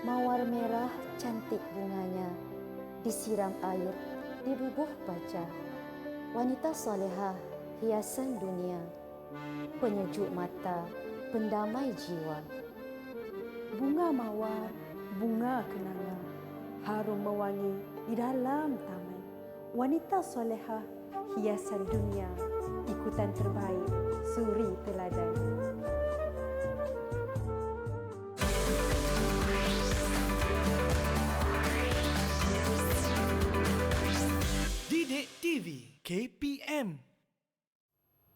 Mawar merah cantik bunganya, disiram air, dibubuh baca. Wanita salehah, hiasan dunia, penyejuk mata, pendamai jiwa. Bunga mawar, bunga kenanga, harum mewangi di dalam taman. Wanita solehah, hiasan dunia, ikutan terbaik, suri teladan. Didik TV KPM.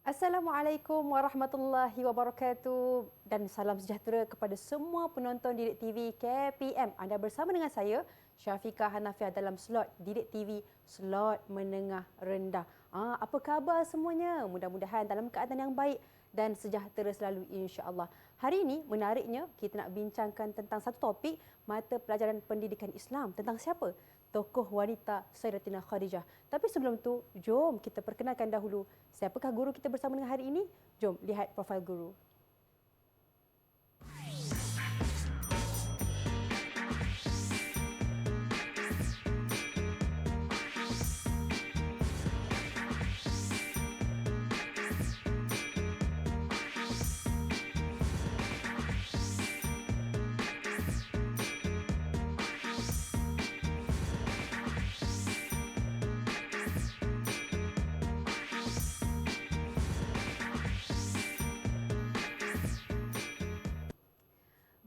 Assalamualaikum warahmatullahi wabarakatuh dan salam sejahtera kepada semua penonton Didik TV KPM. Anda bersama dengan saya, Syafiqah Hanafiah dalam slot Didik TV, slot menengah rendah. Apa khabar semuanya? Mudah-mudahan dalam keadaan yang baik dan sejahtera selalu insya-Allah. Hari ini menariknya kita nak bincangkan tentang satu topik mata pelajaran pendidikan Islam. Tentang siapa? Tokoh wanita Sayyidatina Khadijah. Tapi sebelum tu, jom kita perkenalkan dahulu siapakah guru kita bersama dengan hari ini. Jom lihat profil guru.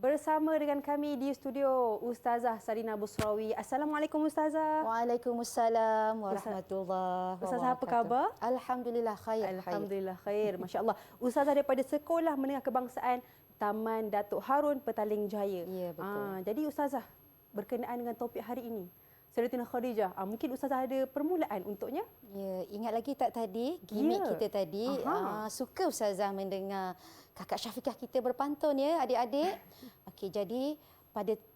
Bersama dengan kami di studio Ustazah Sarina Busrawi. Assalamualaikum Ustazah. Waalaikumsalam warahmatullahi wabarakatuh. Ustazah apa khabar? Alhamdulillah khair. Alhamdulillah khair. Masya-Allah. Ustazah daripada Sekolah Menengah Kebangsaan Taman Datuk Harun Petaling Jaya. Ya, betul. Jadi Ustazah, berkenaan dengan topik hari ini, Sayyidatina Khadijah, mungkin Ustazah ada permulaan untuknya? Ya, ingat lagi tak tadi gimik kita tadi? Suka Ustazah mendengar kakak Syafiqah kita berpantun ya, adik-adik. Okey, jadi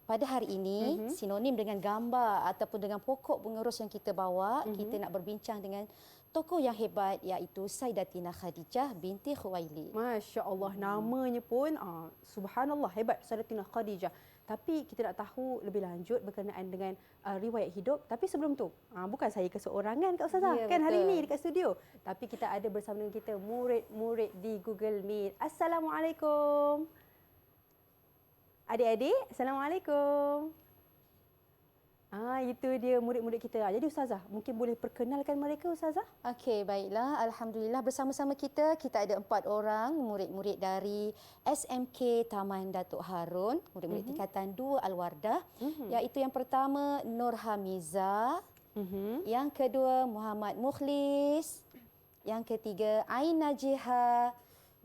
pada hari ini sinonim dengan gambar ataupun dengan pokok pengurus yang kita bawa, kita nak berbincang dengan tokoh yang hebat iaitu Sayyidatina Khadijah binti Khuwailid. Masya-Allah, namanya pun subhanallah hebat, Sayyidatina Khadijah. Tapi kita nak tahu lebih lanjut berkenaan dengan riwayat hidup. Tapi sebelum tu, bukan saya keseorangan Kak Ustazah, Ya, kan hari betul. ini dekat studio. Tapi kita ada bersama dengan kita murid-murid di Google Meet. Assalamualaikum. Adik-adik, Assalamualaikum. Itu dia murid-murid kita. Jadi Ustazah, mungkin boleh perkenalkan mereka Ustazah? Okey, baiklah. Alhamdulillah bersama-sama kita ada 4 orang murid-murid dari SMK Taman Datuk Harun, murid-murid tingkatan 2 Al-Wardah, iaitu yang pertama Nur Hamiza, yang kedua Muhammad Mukhlis, yang ketiga Ain Najiha,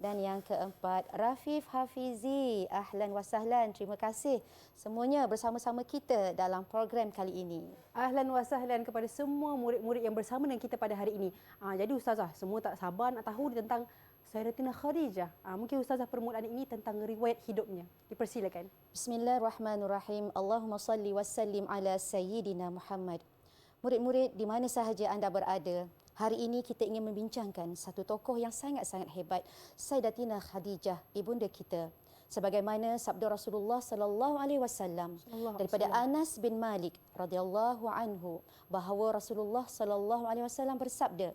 dan yang keempat Rafif Hafizi. Ahlan wa sahlan. Terima kasih semuanya bersama-sama kita dalam program kali ini. Ahlan wa sahlan kepada semua murid-murid yang bersama dengan kita pada hari ini. Jadi Ustazah, semua tak sabar nak tahu tentang Sayyidatina Khadijah. Mungkin Ustazah permulaan ini tentang riwayat hidupnya. Dipersilakan. Bismillahirrahmanirrahim. Allahumma salli wa sallim ala Sayyidina Muhammad. Murid-murid di mana sahaja anda berada, hari ini kita ingin membincangkan satu tokoh yang sangat-sangat hebat, Sayyidatina Khadijah, ibunda kita. Sebagaimana sabda Rasulullah sallallahu alaihi wasallam daripada Anas bin Malik radhiyallahu anhu, bahawa Rasulullah sallallahu alaihi wasallam bersabda,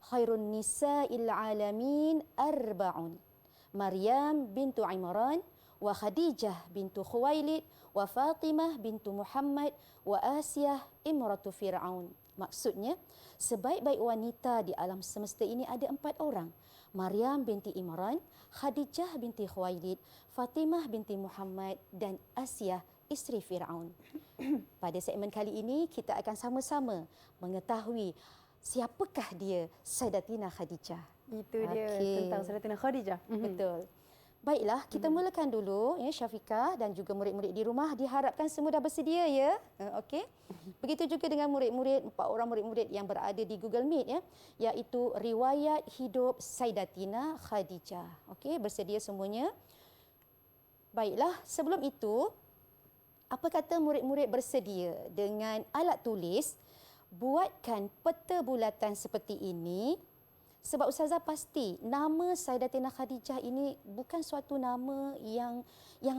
"Khairun nisa'il alamin arba'un. Maryam bintu Imran, wa Khadijah bintu Khuwailid, wa Fatimah bintu Muhammad, wa Asiyah imratu Fir'aun." Maksudnya, sebaik-baik wanita di alam semesta ini ada 4 orang. Maryam binti Imran, Khadijah binti Khuwailid, Fatimah binti Muhammad, dan Asiyah isteri Fir'aun. Pada segmen kali ini, kita akan sama-sama mengetahui siapakah dia Sayyidatina Khadijah. Itu dia tentang Sayyidatina Khadijah. Betul. Baiklah, kita mulakan dulu ya Syafiqah dan juga murid-murid di rumah, diharapkan semua dah bersedia ya. Okey. Begitu juga dengan murid-murid, 4 orang murid-murid yang berada di Google Meet ya, iaitu riwayat hidup Sayyidatina Khadijah. Okey, bersedia semuanya? Baiklah, sebelum itu apa kata murid-murid bersedia dengan alat tulis, buatkan peta bulatan seperti ini Sebab Ustazah pasti nama Sayyidatina Khadijah ini bukan suatu nama yang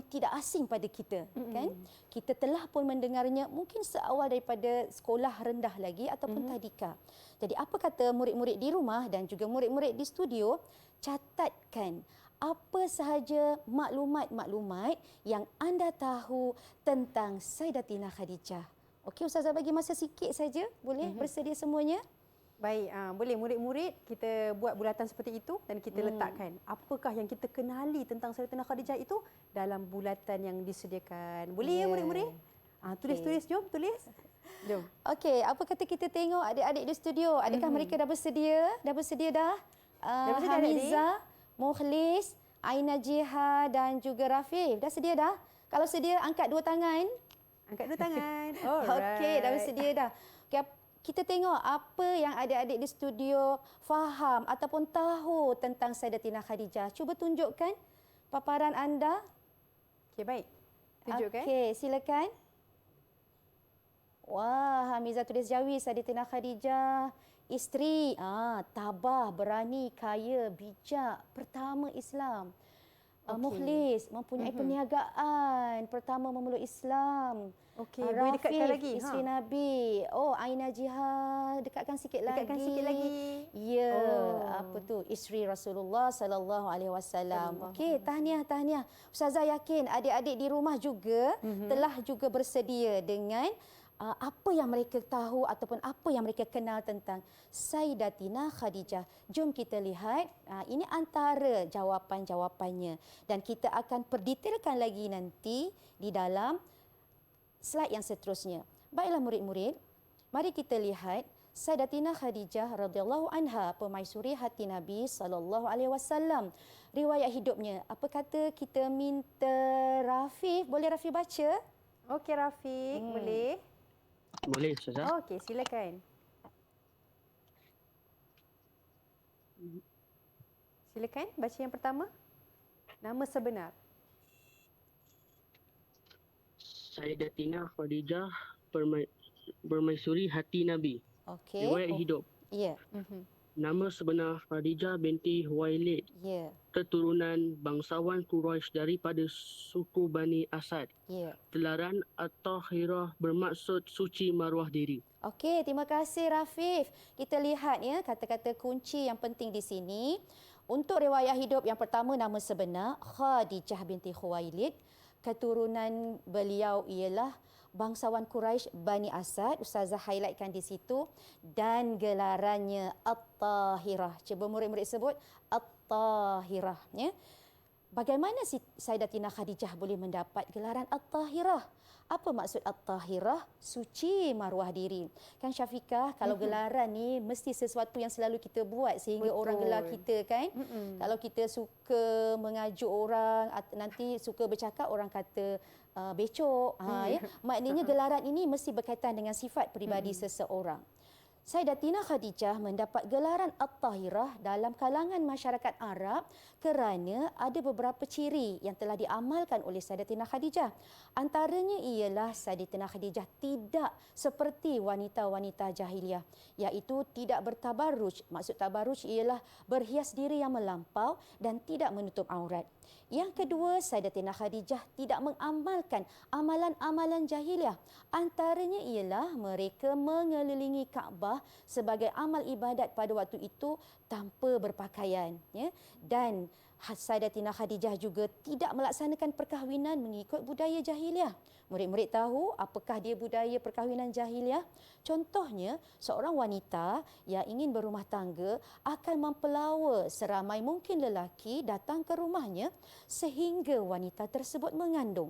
tidak asing pada kita, kan? Kita telah pun mendengarnya mungkin seawal daripada sekolah rendah lagi ataupun tadika. Jadi apa kata murid-murid di rumah dan juga murid-murid di studio, catatkan apa sahaja maklumat-maklumat yang anda tahu tentang Sayyidatina Khadijah. Okey, Ustazah bagi masa sikit saja, boleh bersedia semuanya? Baik, boleh murid-murid kita buat bulatan seperti itu dan kita letakkan apakah yang kita kenali tentang Sayyidatina Khadijah itu dalam bulatan yang disediakan. Boleh ya murid-murid? Tulis, jom tulis. Jom. Okey, apa kata kita tengok adik-adik di studio? Adakah mereka dah bersedia? Dah bersedia dah? Dah bersedia, Hamizah, Mukhlis, Aina Jiha dan juga Rafif. Dah sedia dah? Kalau sedia, angkat dua tangan. Angkat dua tangan. Alright. Okey, dah bersedia dah. Okay, kita tengok apa yang adik-adik di studio faham ataupun tahu tentang Sayyidatina Khadijah. Cuba tunjukkan paparan anda. Okey, baik. Tunjukkan. Okey, silakan. Wah, Hamizah tulis Jawi, Sayyidatina Khadijah, isteri, tabah, berani, kaya, bijak, pertama Islam. Mukhlis, mempunyai perniagaan, pertama memeluk Islam. Okey, boleh dekatkan Rafif, lagi. isteri Nabi. Oh, Aina Jiha, dekatkan sikit lagi. Dekatkan sikit lagi. Ya, apa tu? Isteri Rasulullah sallallahu alaihi wasallam. Okey, tahniah. Ustazah yakin adik-adik di rumah juga telah juga bersedia dengan apa yang mereka tahu ataupun apa yang mereka kenal tentang Sayyidatina Khadijah. Jom kita lihat, ini antara jawapan-jawapannya dan kita akan perdetailkan lagi nanti di dalam slide yang seterusnya. Baiklah murid-murid, mari kita lihat Sayyidatina Khadijah radhiyallahu anha, permaisuri hati Nabi sallallahu alaihi wasallam. Riwayat hidupnya, apa kata kita minta Rafif, boleh Rafif baca? Okey Rafiq, boleh? Boleh, Ustazah. Okey, silakan. Silakan baca yang pertama. Nama sebenar. Sayyidatina Khadijah permaisuri hati Nabi. Okey. Riwayat hidup. Ya. Nama sebenar Khadijah binti Huwailid, Ya. keturunan bangsawan Quraisy daripada suku Bani Asad. Ya. Gelaran At-Tahirah bermaksud suci maruah diri. Okey, terima kasih Rafif. Kita lihat ya kata-kata kunci yang penting di sini. Untuk riwayat hidup yang pertama, nama sebenar Khadijah binti Khuwailid. Keturunan beliau ialah bangsawan Quraisy Bani Asad. Ustazah highlightkan di situ. Dan gelarannya At-Tahirah. Cuba murid-murid sebut At-Tahirah. Ya. Bagaimana Sayyidatina Khadijah boleh mendapat gelaran At-Tahirah? Apa maksud At-Tahirah? Suci maruah diri. Kan Syafiqah, kalau gelaran ni mesti sesuatu yang selalu kita buat sehingga orang gelar kita kan. Kalau kita suka mengajuk orang, nanti suka bercakap orang kata becok. Ya. Maknanya gelaran ini mesti berkaitan dengan sifat peribadi seseorang. Sayyidatina Khadijah mendapat gelaran At-Tahirah dalam kalangan masyarakat Arab kerana ada beberapa ciri yang telah diamalkan oleh Sayyidatina Khadijah. Antaranya ialah Sayyidatina Khadijah tidak seperti wanita-wanita jahiliah, iaitu tidak bertabarruj. Maksud tabarruj ialah berhias diri yang melampau dan tidak menutup aurat. Yang kedua, Sayyidatina Khadijah tidak mengamalkan amalan-amalan jahiliah. Antaranya ialah mereka mengelilingi Kaabah sebagai amal ibadat pada waktu itu tanpa berpakaian. Ya. Dan Sayyidatina Khadijah juga tidak melaksanakan perkahwinan mengikut budaya jahiliah. Murid-murid tahu apakah dia budaya perkahwinan jahiliah? Contohnya, seorang wanita yang ingin berumah tangga akan mempelawa seramai mungkin lelaki datang ke rumahnya sehingga wanita tersebut mengandung.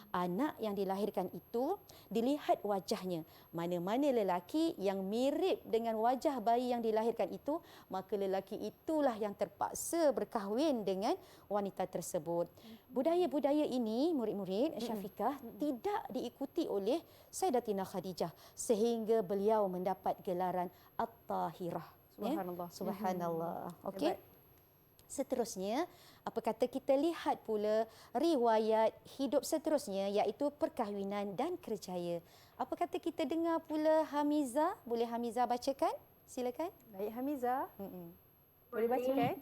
Anak yang dilahirkan itu dilihat wajahnya. Mana-mana lelaki yang mirip dengan wajah bayi yang dilahirkan itu, maka lelaki itulah yang terpaksa berkahwin dengan wanita tersebut. Budaya-budaya ini, murid-murid Syafiqah, tidak diikuti oleh Sayyidatina Khadijah sehingga beliau mendapat gelaran At-Tahirah. Subhanallah. Subhanallah. Okey. Seterusnya, apa kata kita lihat pula riwayat hidup seterusnya iaitu perkahwinan dan kerjaya. Apa kata kita dengar pula Hamizah? Boleh Hamizah bacakan? Silakan. Baik Hamizah. Boleh bacakan?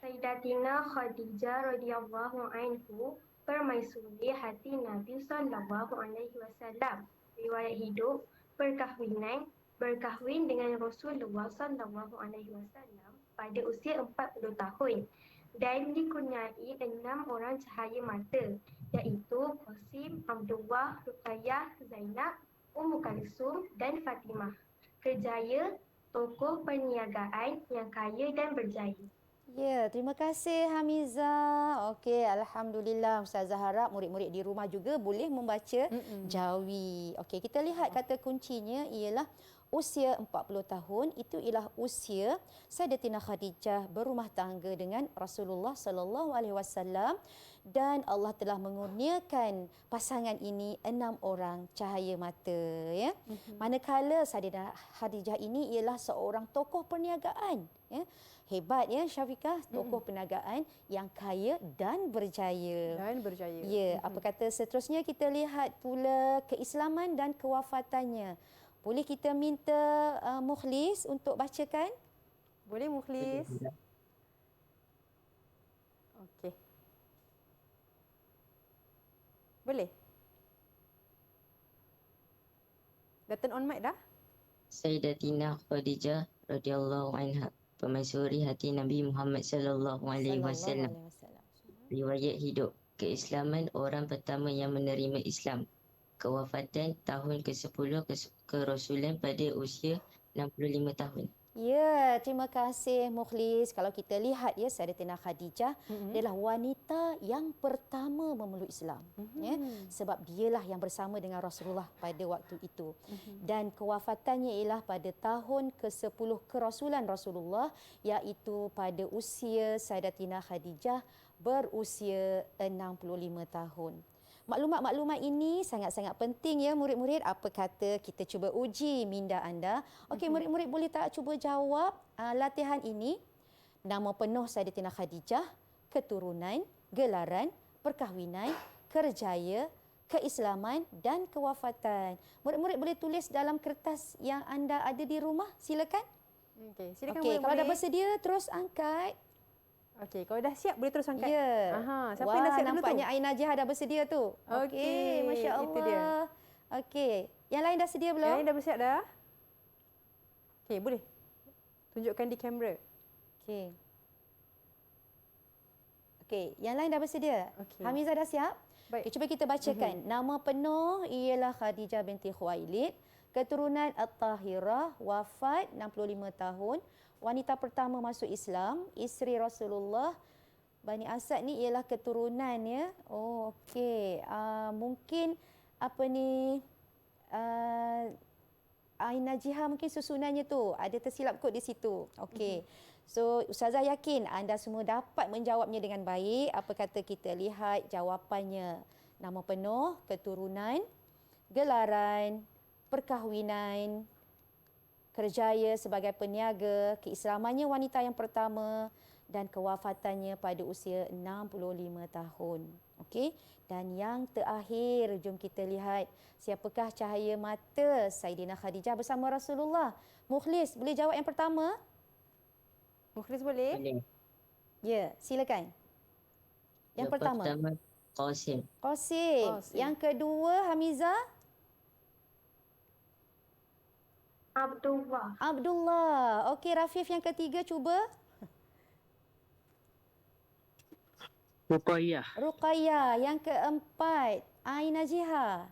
Sayyidatina Khadijah radhiyallahu anhu permaisuri hati Nabi sallallahu alaihi wasallam. Riwayat hidup, perkahwinan, berkahwin dengan Rasulullah sallallahu alaihi wasallam pada usia 40 tahun dan dikurniai 6 orang cahaya mata, iaitu Qasim, Abdullah, Ruqayyah, Zainab, Ummu Kalsum dan Fatimah. Kerjaya tokoh perniagaan yang kaya dan berjaya. Ya, terima kasih Hamizah. Okey, alhamdulillah Ustazah harap murid-murid di rumah juga boleh membaca Jawi. Okey, kita lihat kata kuncinya ialah usia 40 tahun. Itu ialah usia Sayyidatina Khadijah berumah tangga dengan Rasulullah sallallahu alaihi wasallam dan Allah telah mengurniakan pasangan ini 6 orang cahaya mata, ya. Manakala Sayyidatina Khadijah ini ialah seorang tokoh perniagaan, ya. Hebat, ya Syafiqah, tokoh perniagaan yang kaya dan berjaya. Dan berjaya. Ya, apa kata seterusnya kita lihat pula keislaman dan kewafatannya. Boleh kita minta Mukhlis untuk bacakan? Boleh Mukhlis? Okey. Boleh? Dah turn on mic dah? Sayyidatina Khadijah radhiyallahu anha, permaisuri hati Nabi Muhammad sallallahu alaihi wasallam. Riwayat hidup, keislaman orang pertama yang menerima Islam. Kewafatan tahun ke-10 kerasulan pada usia 65 tahun. Ya, terima kasih Mukhlis. Kalau kita lihat, ya, Sayyidatina Khadijah adalah wanita yang pertama memeluk Islam, ya, sebab dialah yang bersama dengan Rasulullah pada waktu itu. Dan kewafatannya ialah pada tahun ke-10 kerasulan Rasulullah, iaitu pada usia Sayyidatina Khadijah berusia 65 tahun. Maklumat-maklumat ini sangat-sangat penting, ya murid-murid. Apa kata kita cuba uji minda anda. Okey, murid-murid boleh tak cuba jawab latihan ini? Nama penuh Sayyidatina Khadijah, keturunan, gelaran, perkahwinan, kerjaya, keislaman dan kewafatan. Murid-murid boleh tulis dalam kertas yang anda ada di rumah. Silakan. Okey, silakan Okey, kalau dah murid-murid. bersedia terus angkat. Okey, kalau dah siap boleh terus angkat. Ya. Aha, siapa Wah, yang dah siap dulu tu? nampaknya Ain Najah dah bersedia tu. Okey, Masya Allah. itu dia. Okey, yang lain dah sedia belum? Yang lain dah bersiap dah? Okey, boleh. Tunjukkan di kamera. Okey. Okey, yang lain dah bersedia? Okey. Hamizah dah siap? Baik. Okay, cuba kita bacakan. Nama penuh ialah Khadijah binti Khuwailid, keturunan At-Tahirah, wafat 65 tahun, wanita pertama masuk Islam, isteri Rasulullah. Bani Asad ni ialah keturunan, ya. Oh, okey. Mungkin apa ni Ain Najihah mungkin susunannya tu ada tersilap kot di situ. Okey. So Ustazah yakin anda semua dapat menjawabnya dengan baik. Apa kata kita lihat jawapannya. Nama penuh, keturunan, gelaran, perkahwinan, kerjaya sebagai peniaga, keislamannya wanita yang pertama dan kewafatannya pada usia 65 tahun. Okey? Dan yang terakhir, jom kita lihat siapakah cahaya mata Sayyidina Khadijah bersama Rasulullah. Mukhlis, boleh jawab yang pertama? Mukhlis boleh? Boleh. Ya, silakan. Yang pertama. Qasim. Qasim. Yang kedua, Hamizah? Abdullah. Abdullah. Okey, Rafif yang ketiga cuba. Ruqayyah. Ruqayyah. Yang keempat, Ain Najihah.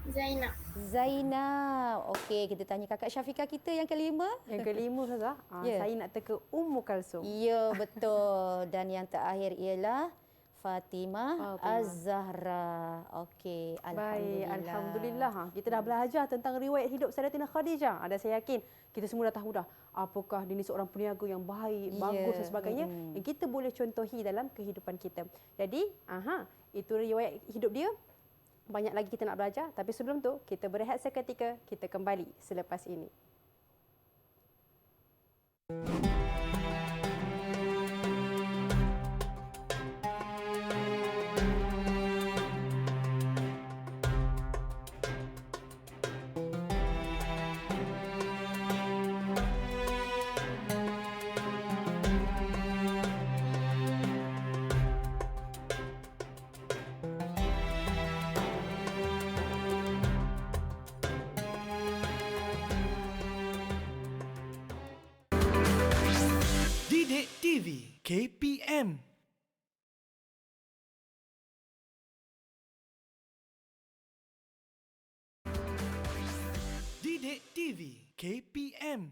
Zainab. Zainab. Okey, kita tanya kakak Syafiqah kita yang kelima. Yang kelima Ustazah, Ya. saya nak teka Ummu Kalsum. Ya, betul. Dan yang terakhir ialah Fatimah Az-Zahra. Okey, Baik, alhamdulillah. alhamdulillah. Kita dah belajar tentang riwayat hidup Sayyidatina Khadijah. Ada saya yakin kita semua dah tahu dah apakah dia ni seorang peniaga yang baik, bagus dan sebagainya yang kita boleh contohi dalam kehidupan kita. Jadi, itu riwayat hidup dia. Banyak lagi kita nak belajar, tapi sebelum tu kita berehat seketika, kita kembali selepas ini. KPM. Didik TV KPM.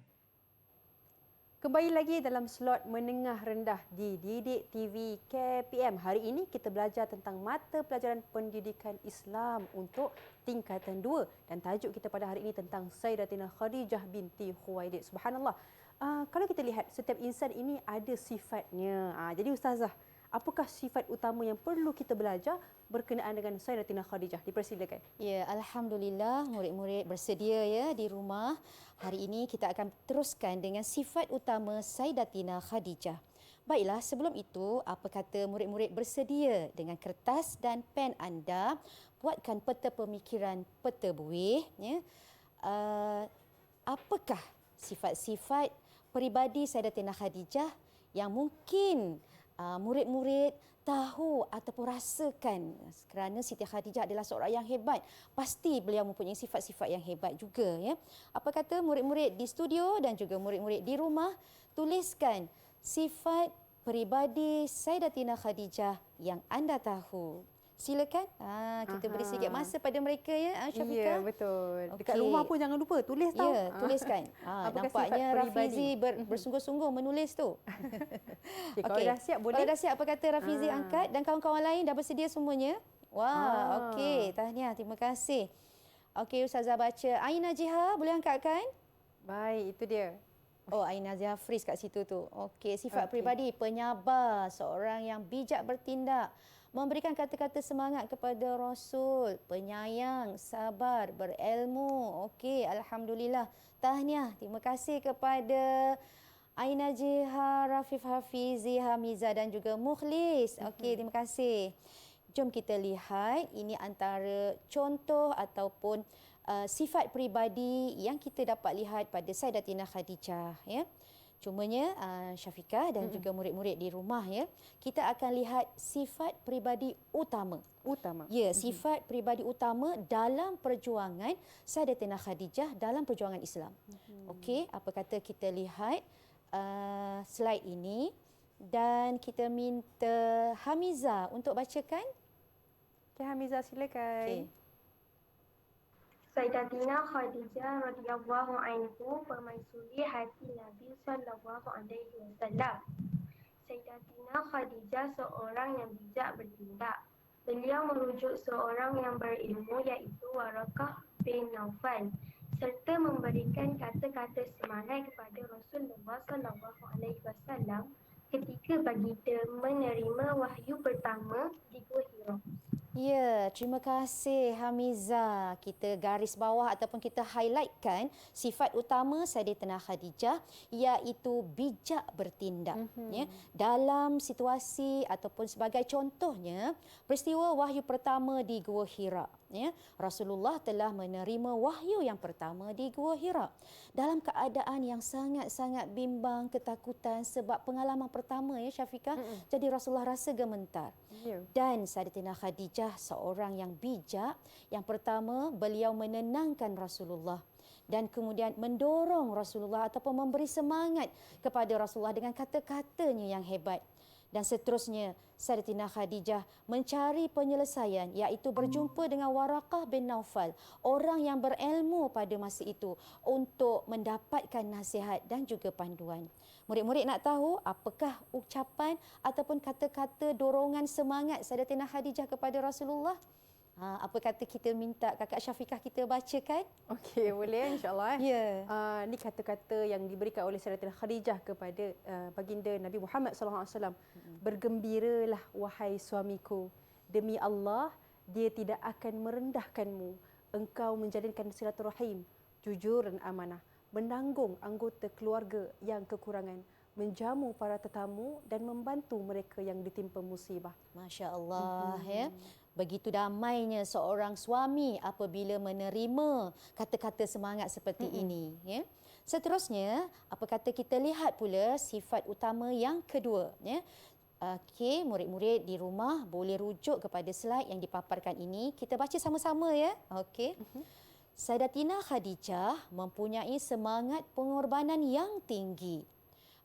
Kembali lagi dalam slot menengah rendah di Didik TV KPM. Hari ini kita belajar tentang mata pelajaran pendidikan Islam untuk tingkatan 2 dan tajuk kita pada hari ini tentang Sayyidatina Khadijah binti Khuwailid. Subhanallah. Kalau kita lihat setiap insan ini ada sifatnya. Jadi Ustazah, apakah sifat utama yang perlu kita belajar berkenaan dengan Sayyidatina Khadijah? Dipersilakan. Ya, alhamdulillah murid-murid bersedia ya di rumah. Hari ini kita akan teruskan dengan sifat utama Sayyidatina Khadijah. Baiklah, sebelum itu apa kata murid-murid bersedia dengan kertas dan pen anda, buatkan peta pemikiran, peta buih ya. Apakah sifat-sifat peribadi Sayyidatina Khadijah yang mungkin murid-murid tahu ataupun rasakan kerana Siti Khadijah adalah seorang yang hebat. Pasti beliau mempunyai sifat-sifat yang hebat juga ya. Apa kata murid-murid di studio dan juga murid-murid di rumah, tuliskan sifat peribadi Sayyidatina Khadijah yang anda tahu. Silakan. Kita beri sedikit masa pada mereka ya, Syafiqah. Ya, betul. Dekat Okey. rumah pun jangan lupa tulis tau. Ya, tuliskan. Apakah Nampaknya sifat Rafizi bersungguh-sungguh menulis tu. Okay, kalau dah siap boleh. Kalau dah siap, apa kata Rafizi angkat dan kawan-kawan lain dah bersedia semuanya? Wah, okey. Tahniah, terima kasih. Okey, Ustazah baca. Aina Jiha, boleh angkatkan? Baik, itu dia. Oh, Aina Jiha freeze kat situ tu. Okey, sifat Okey. peribadi, penyabar, seorang yang bijak bertindak, memberikan kata-kata semangat kepada Rasul, penyayang, sabar, berilmu. Okey, alhamdulillah. Tahniah. Terima kasih kepada Aina Jiha, Rafif Hafizi, Hamiza dan juga Mukhlis. Okey, terima kasih. Jom kita lihat ini antara contoh ataupun sifat peribadi yang kita dapat lihat pada Sayyidatina Khadijah ya. Cumanya Syafiqah dan juga murid-murid di rumah ya, kita akan lihat sifat peribadi utama. Utama. Ya, sifat peribadi utama dalam perjuangan Sayyidatina Khadijah dalam perjuangan Islam. Okey, apa kata kita lihat slide ini dan kita minta Hamiza untuk bacakan. Okay, Hamiza silakan. Okey. Sayyidatina Khadijah radhiyallahu anhu permaisuri hati Nabi sallallahu alaihi wasallam. Sayyidatina Khadijah seorang yang bijak bertindak. Beliau merujuk seorang yang berilmu iaitu Warakah bin Naufal serta memberikan kata-kata semangat kepada Rasulullah sallallahu alaihi wasallam ketika baginda menerima wahyu pertama di Gua Hira. Ya, terima kasih Hamiza. Kita garis bawah ataupun kita highlightkan sifat utama Sayyidatina Khadijah iaitu bijak bertindak. Ya, dalam situasi ataupun sebagai contohnya peristiwa wahyu pertama di Gua Hira. Ya, Rasulullah telah menerima wahyu yang pertama di Gua Hira dalam keadaan yang sangat-sangat bimbang, ketakutan sebab pengalaman pertama ya Syafiqah. Jadi Rasulullah rasa gemetar. Ya. Dan Sayyidatina Khadijah seorang yang bijak. Yang pertama, beliau menenangkan Rasulullah dan kemudian mendorong Rasulullah ataupun memberi semangat kepada Rasulullah dengan kata-katanya yang hebat. Dan seterusnya, Sayyidatina Khadijah mencari penyelesaian iaitu berjumpa dengan Warakah bin Naufal, orang yang berilmu pada masa itu untuk mendapatkan nasihat dan juga panduan. Murid-murid nak tahu apakah ucapan ataupun kata-kata dorongan semangat Sayyidatina Khadijah kepada Rasulullah? Apa kata kita minta Kakak Syafiqah kita bacakan? Okey, boleh insya-Allah. Ya. Ni kata-kata yang diberikan oleh Sayyidatina Khadijah kepada baginda Nabi Muhammad sallallahu alaihi wasallam. Bergembiralah wahai suamiku, demi Allah dia tidak akan merendahkanmu. Engkau menjalinkan silaturahim, jujur dan amanah, menanggung anggota keluarga yang kekurangan, menjamu para tetamu dan membantu mereka yang ditimpa musibah. Masya-Allah ya. Begitu damainya seorang suami apabila menerima kata-kata semangat seperti ini ya. Seterusnya, apa kata kita lihat pula sifat utama yang kedua ya. Okey, murid-murid di rumah boleh rujuk kepada slide yang dipaparkan ini. Kita baca sama-sama ya. Okey. Sayyidatina Khadijah mempunyai semangat pengorbanan yang tinggi.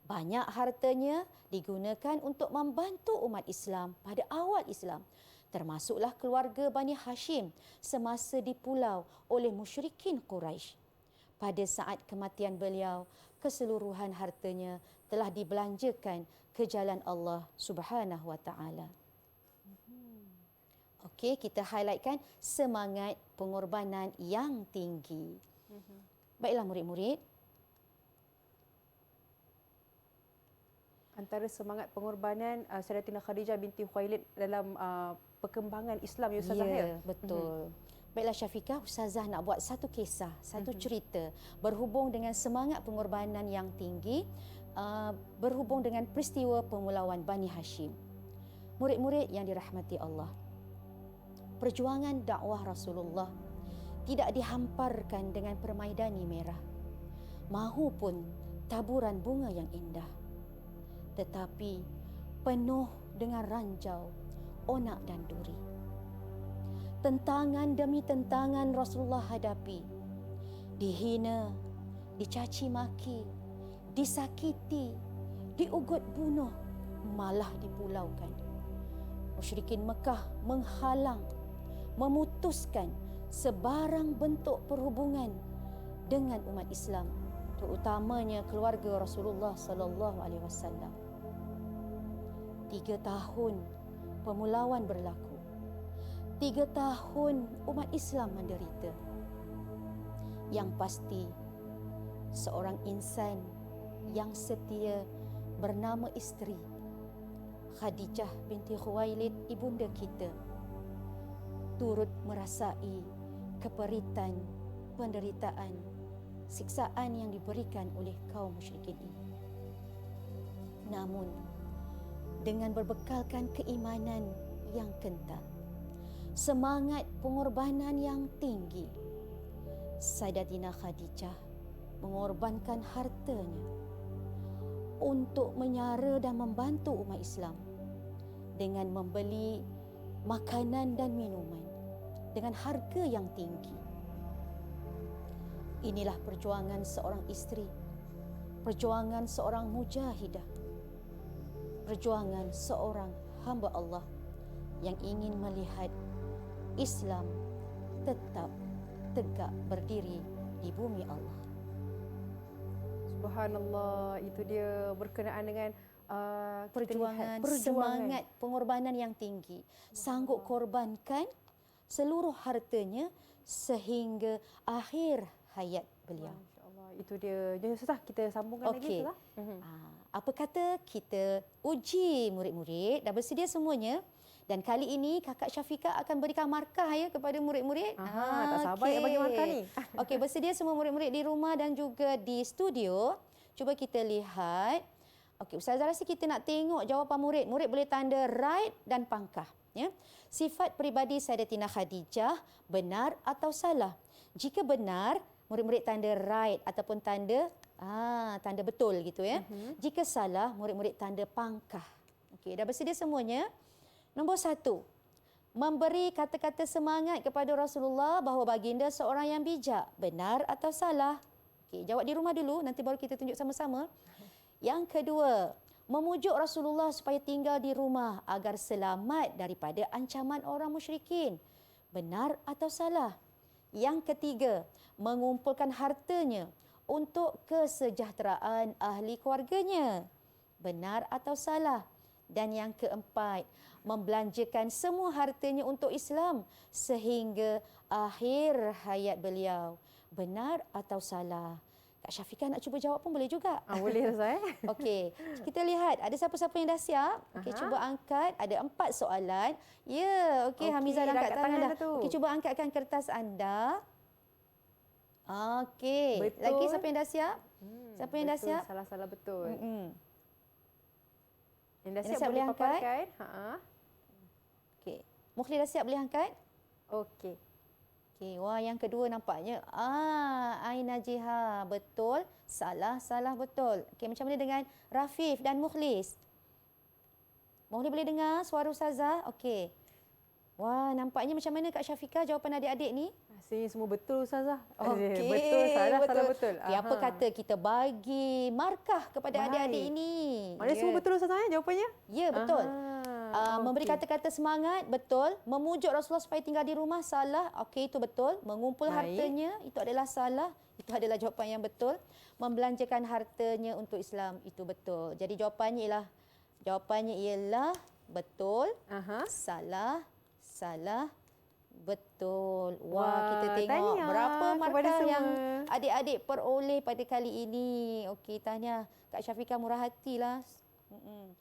Banyak hartanya digunakan untuk membantu umat Islam pada awal Islam, termasuklah keluarga Bani Hashim semasa dipulau oleh musyrikin Quraisy. Pada saat kematian beliau, keseluruhan hartanya telah dibelanjakan ke jalan Allah Subhanahu wa taala. Okey, kita highlightkan semangat pengorbanan yang tinggi. Baiklah murid-murid, Antara semangat pengorbanan Sayyidatina Khadijah binti Khuwailid dalam perkembangan Islam ya Ustazah ya. Betul. Baiklah Syafiqah, Ustazah nak buat satu kisah, satu cerita berhubung dengan semangat pengorbanan yang tinggi, berhubung dengan peristiwa pemulauan Bani Hashim. Murid-murid yang dirahmati Allah, perjuangan dakwah Rasulullah tidak dihamparkan dengan permaidani merah, mahupun taburan bunga yang indah, tetapi penuh dengan ranjau, onak dan duri. Tentangan demi tentangan Rasulullah hadapi. Dihina, dicaci maki, disakiti, diugut bunuh, malah dipulaukan. Musyrikin Mekah menghalang, memutuskan sebarang bentuk perhubungan dengan umat Islam, terutamanya keluarga Rasulullah sallallahu alaihi wasallam. 3 tahun pemulauan berlaku. 3 tahun umat Islam menderita. Yang pasti, seorang insan yang setia bernama isteri Khadijah binti Khuwailid, ibunda kita, turut merasai keperitan, penderitaan, siksaan yang diberikan oleh kaum musyrikin ini. Namun, dengan berbekalkan keimanan yang kental, semangat pengorbanan yang tinggi, Sayyidatina Khadijah mengorbankan hartanya untuk menyara dan membantu umat Islam dengan membeli makanan dan minuman dengan harga yang tinggi. Inilah perjuangan seorang isteri, perjuangan seorang mujahidah, perjuangan seorang hamba Allah yang ingin melihat Islam tetap tegak berdiri di bumi Allah. Subhanallah, itu dia berkenaan dengan Perjuangan, semangat pengorbanan yang tinggi. Sanggup korbankan seluruh hartanya sehingga akhir hayat beliau. Masya-Allah, itu dia. Jadi Ustazah, kita sambungkan lagi Ustazah. Apa kata kita uji murid-murid? Dah bersedia semuanya? Dan kali ini Kakak Syafiqah akan berikan markah ya kepada murid-murid. Tak sabar nak bagi markah ni. Okey, bersedia semua murid-murid di rumah dan juga di studio. Cuba kita lihat. Okey, Ustazah rasa kita nak tengok jawapan murid. Murid boleh tanda right dan pangkah. Ya. Sifat peribadi Sayyidatina Khadijah benar atau salah? Jika benar, murid-murid tanda right ataupun tanda betul gitu ya. Jika salah, murid-murid tanda pangkah. Okey, dah bersedia semuanya? Nombor 1. Memberi kata-kata semangat kepada Rasulullah bahawa baginda seorang yang bijak. Benar atau salah? Okey, jawab di rumah dulu, nanti baru kita tunjuk sama-sama. Yang kedua, memujuk Rasulullah supaya tinggal di rumah agar selamat daripada ancaman orang musyrikin. Benar atau salah? Yang ketiga, mengumpulkan hartanya untuk kesejahteraan ahli keluarganya. Benar atau salah? Dan yang keempat, membelanjakan semua hartanya untuk Islam sehingga akhir hayat beliau. Benar atau salah? Kak Syafiqah nak cuba jawab pun boleh juga. Boleh Ustazah. Okey, kita lihat ada siapa-siapa yang dah siap. Okey, cuba angkat. Ada 4 soalan. Ya, okey, Hamizah dah angkat tangan dah. Okey, cuba angkatkan kertas anda. Okey, Betul. lagi siapa yang dah siap? Siapa yang dah siap? Salah-salah betul. Yang dah Yang siap siap boleh boleh angkat? paparkan. Okey. Mukhlis dah siap boleh angkat? Okey. Okey, wah yang kedua nampaknya Aina Jiha, betul, salah betul. Okey, macam mana dengan Rafif dan Mukhlis? Mukhlis boleh dengar suara Ustazah? Okey. Wah, nampaknya macam mana Kak Syafiqah jawapan adik-adik ni? Rasanya semua betul Ustazah. Okey, Betul, salah betul. Okay, apa kata kita bagi markah kepada Baik. adik-adik ini? Maknanya semua betul Ustazah jawapannya? Ya, betul. Memberi okey. kata-kata semangat, betul. Memujuk Rasulullah supaya tinggal di rumah, salah. Okey, itu betul. Mengumpul Baik. hartanya, itu adalah salah. Itu adalah jawapan yang betul. Membelanjakan hartanya untuk Islam, itu betul. Jadi jawapannya ialah betul, salah, betul. Wah, kita tengok tahniah berapa kepada markah yang semua. adik-adik peroleh pada kali ini. Okey, tahniah Kak Syafiqah, murah hatilah.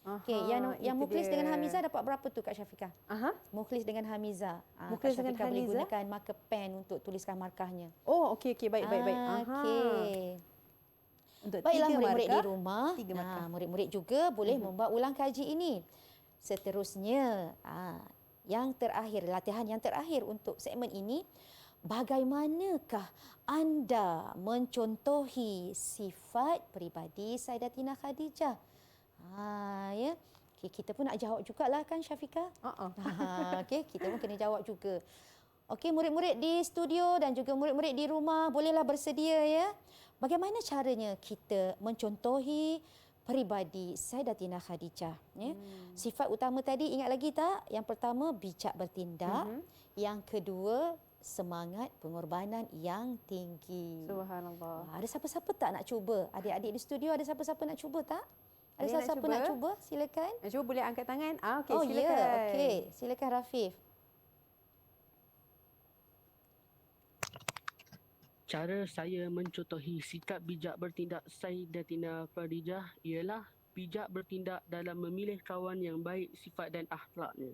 Okey, yang itu Mukhlis dia. dengan Hamizah dapat berapa tu Kak Syafiqah? Mukhlis Mukhlis dengan Hamizah. Mukhlis Kak dengan Syafiqah boleh Hamizah? gunakan marker pen untuk tuliskan markahnya. Oh, okey, baik. Okey. Untuk Baiklah 3 murid-murid markah. di rumah. 3 markah. Murid-murid juga boleh membuat ulang kaji ini. Seterusnya, yang terakhir, latihan yang terakhir untuk segmen ini, bagaimanakah anda mencontohi sifat peribadi Sayyidatina Khadijah? Ya. Okay, kita pun nak jawab jugalah kan Syafiqah? Okey, kita pun kena jawab juga. Okey, murid-murid di studio dan juga murid-murid di rumah, bolehlah bersedia ya. Bagaimana caranya kita mencontohi peribadi Sayyidatina Khadijah? Ya. Sifat utama tadi ingat lagi tak? Yang pertama, bijak bertindak. Yang kedua, semangat pengorbanan yang tinggi. Subhanallah. Ada siapa-siapa tak nak cuba? Adik-adik di studio ada siapa-siapa nak cuba tak? Ada Ada yang nak siapa-siapa cuba? nak cuba? Silakan. Cuba boleh angkat tangan. Okey, Oh silakan. ya, okey. Silakan Rafif. Cara saya mencontohi sikap bijak bertindak Sayyidatina Khadijah ialah bijak bertindak dalam memilih kawan yang baik sifat dan akhlaknya.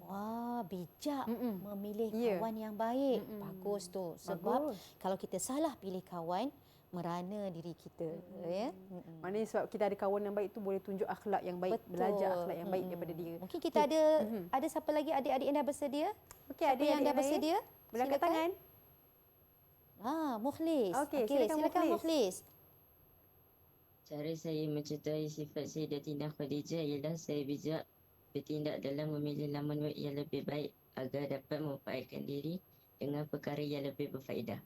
Wah, bijak memilih Ya. kawan yang baik. Bagus tu. Sebab Bagus. kalau kita salah pilih kawan, merana diri kita. Ya. Maknanya sebab kita ada kawan yang baik tu boleh tunjuk akhlak yang baik, Betul. belajar akhlak yang baik daripada dia. Mungkin kita ada siapa lagi adik-adik yang dah bersedia? Okey, Siapa yang dah bersedia? Boleh angkat tangan. Mukhlis. Okey, silakan silakan Mukhlis. Cara saya mencontohi sifat Sayyidatina Khadijah ialah saya bijak bertindak dalam memilih laman yang lebih baik agar dapat memanfaatkan diri dengan perkara yang lebih berfaedah.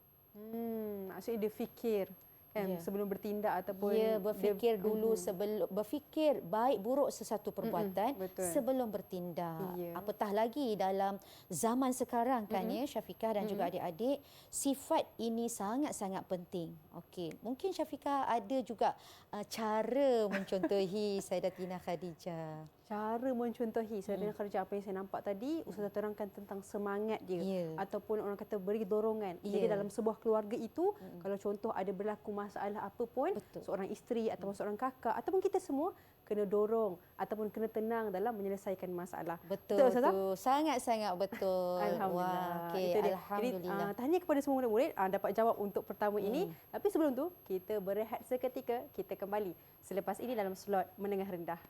Maksudnya dia fikir kan Ya. sebelum bertindak ataupun Dia berfikir dulu sebelum berfikir baik buruk sesuatu perbuatan betul. sebelum bertindak. Ya. Apatah lagi dalam zaman sekarang kan ya Syafiqah dan juga adik-adik, sifat ini sangat-sangat penting. Okey, mungkin Syafiqah ada juga cara mencontohi Sayyidatina Khadijah. Cara mencontohi Sayyidatina Khadijah, apa yang saya nampak tadi, Ustazah terangkan tentang semangat dia Ya. ataupun orang kata beri dorongan. Jadi Ya. dalam sebuah keluarga itu kalau contoh ada berlaku masalah apa pun, Betul. seorang isteri ataupun seorang kakak ataupun kita semua kena dorong ataupun kena tenang dalam menyelesaikan masalah. Betul Ustazah? tu. Sangat-sangat betul. Alhamdulillah. Wah, okey, Itu dia. alhamdulillah. Jadi, tahniah kepada semua murid-murid dapat jawab untuk pertama ini. Tapi sebelum tu, kita berehat seketika. Kita kembali selepas ini dalam slot menengah rendah.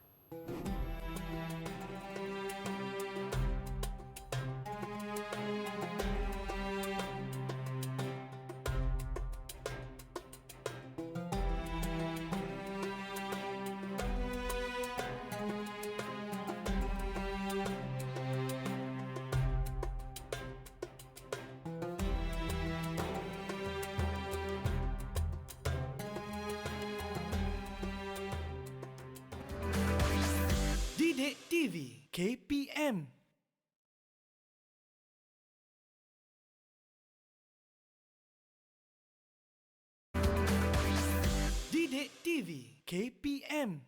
Didik TV KPM. Didik TV KPM.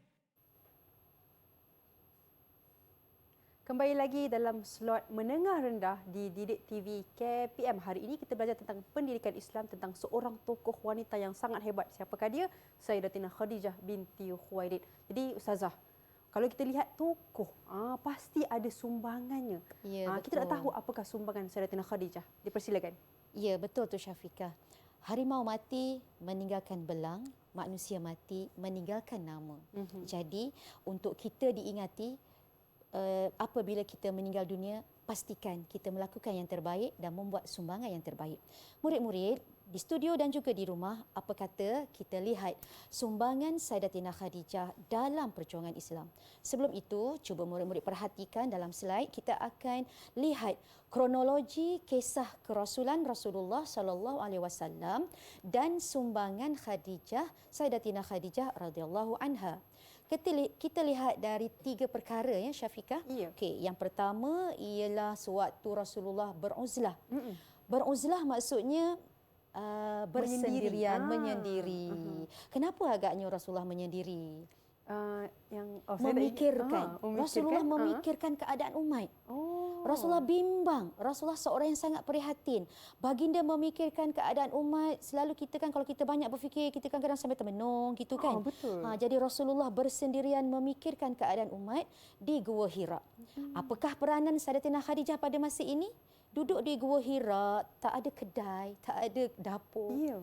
Kembali lagi dalam slot menengah rendah di Didik TV KPM. Hari ini kita belajar tentang pendidikan Islam, tentang seorang tokoh wanita yang sangat hebat. Siapakah dia? Sayyidatina Khadijah binti Khuwailid. Jadi Ustazah, kalau kita lihat tokoh, pasti ada sumbangannya. Ya, Kita nak betul. tahu apakah sumbangan Sayyidatina Khadijah. Dipersilakan. Ya, betul tu Syafiqah. Harimau mati meninggalkan belang, manusia mati meninggalkan nama. Jadi, untuk kita diingati apabila kita meninggal dunia, pastikan kita melakukan yang terbaik dan membuat sumbangan yang terbaik. Murid-murid di studio dan juga di rumah, apa kata kita lihat sumbangan Sayyidatina Khadijah dalam perjuangan Islam. Sebelum itu, cuba murid-murid perhatikan dalam slide, kita akan lihat kronologi kisah kerasulan Rasulullah sallallahu alaihi wasallam dan sumbangan Khadijah, Sayyidatina Khadijah radhiyallahu anha. Kita lihat dari 3 perkara ya Syafiqah. Ya. Okey, yang pertama ialah sewaktu Rasulullah beruzlah. Beruzlah maksudnya bersendirian, menyendiri. Kenapa agaknya Rasulullah menyendiri? Memikirkan. Rasulullah memikirkan keadaan umat. Rasulullah bimbang. Rasulullah seorang yang sangat prihatin. Baginda memikirkan keadaan umat. Selalu kita kan kalau kita banyak berfikir, kita kan kadang sampai termenung gitu kan. Betul. Jadi Rasulullah bersendirian memikirkan keadaan umat di Gua Hira. Apakah peranan Sayyidatina Khadijah pada masa ini? Duduk di Gua Hira, tak ada kedai, tak ada dapur. Ya.